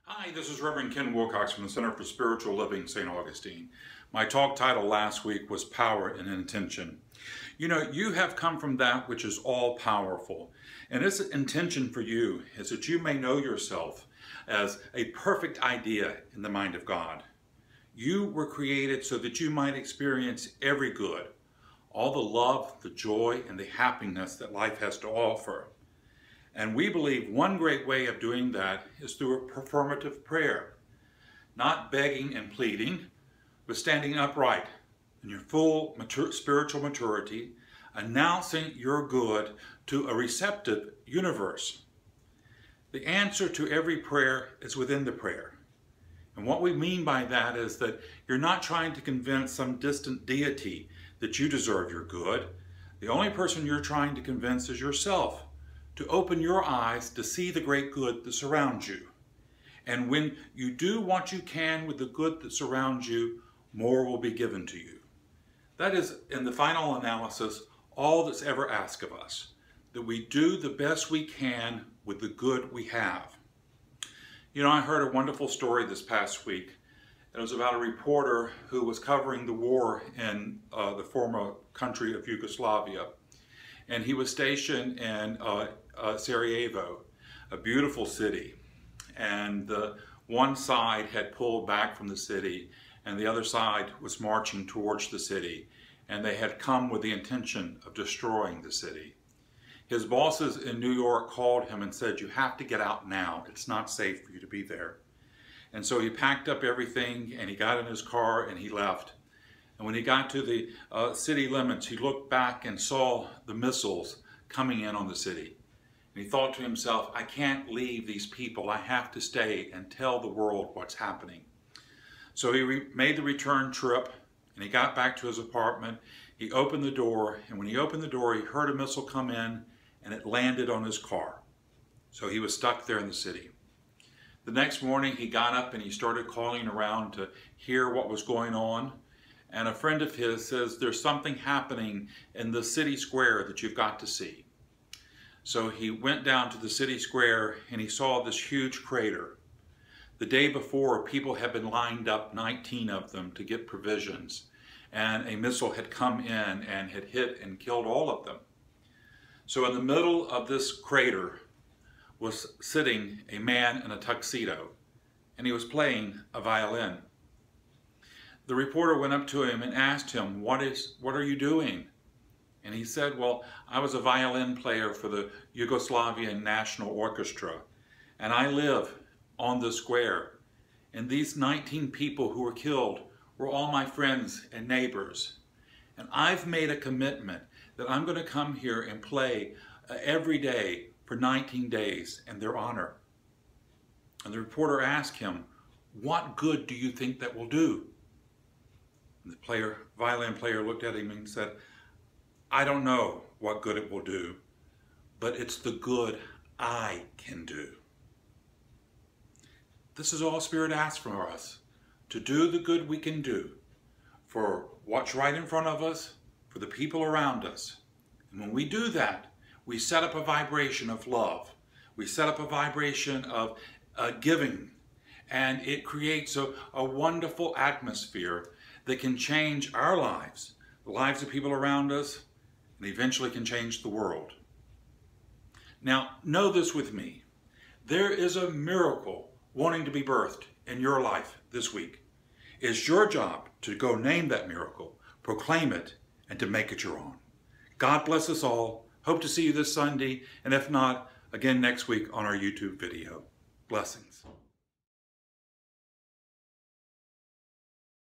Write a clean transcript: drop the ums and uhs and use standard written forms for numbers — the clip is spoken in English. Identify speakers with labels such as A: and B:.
A: Hi, this is Rev Ken Wilcox from the Center for Spiritual Living, St. Augustine. My talk title last week was Power and Intention. You know, you have come from that which is all-powerful. And its intention for you is that you may know yourself as a perfect idea in the mind of God. You were created so that you might experience every good, all the love, the joy, and the happiness that life has to offer. And we believe one great way of doing that is through a affirmative prayer. Not begging and pleading, but standing upright in your full spiritual maturity, announcing your good to a receptive universe. The answer to every prayer is within the prayer. And what we mean by that is that you're not trying to convince some distant deity that you deserve your good. The only person you're trying to convince is yourself, to open your eyes to see the great good that surrounds you. And when you do what you can with the good that surrounds you, more will be given to you. That is, in the final analysis, all that's ever asked of us, that we do the best we can with the good we have. You know, I heard a wonderful story this past week. It was about a reporter who was covering the war in the former country of Yugoslavia. And he was stationed in Sarajevo, a beautiful city. And one side had pulled back from the city, and the other side was marching towards the city. And they had come with the intention of destroying the city. His bosses in New York called him and said, "You have to get out now. It's not safe for you to be there." And so he packed up everything, and he got in his car, and he left. And when he got to the city limits, he looked back and saw the missiles coming in on the city. And he thought to himself, I can't leave these people. I have to stay and tell the world what's happening. So he made the return trip, and he got back to his apartment. He opened the door, and when he opened the door, he heard a missile come in, and it landed on his car. So he was stuck there in the city. The next morning, he got up and he started calling around to hear what was going on. And a friend of his says, there's something happening in the city square that you've got to see. So he went down to the city square and he saw this huge crater. The day before, people had been lined up, 19 of them, to get provisions. And a missile had come in and had hit and killed all of them. So in the middle of this crater was sitting a man in a tuxedo, and he was playing a violin. The reporter went up to him and asked him, what are you doing? And he said, well, I was a violin player for the Yugoslavian National Orchestra, and I live on the square. And these 19 people who were killed were all my friends and neighbors. And I've made a commitment that I'm going to come here and play every day for 19 days in their honor. And the reporter asked him, what good do you think that will do? And the violin player looked at him and said, I don't know what good it will do, but it's the good I can do. This is all Spirit asks from us, to do the good we can do for what's right in front of us, for the people around us. And when we do that, we set up a vibration of love. We set up a vibration of giving. And it creates a wonderful atmosphere that can change our lives, the lives of people around us, and eventually can change the world. Now, know this with me. There is a miracle wanting to be birthed in your life this week. It's your job to go name that miracle, proclaim it, and to make it your own. God bless us all. Hope to see you this Sunday, and if not, again next week on our YouTube video. Blessings.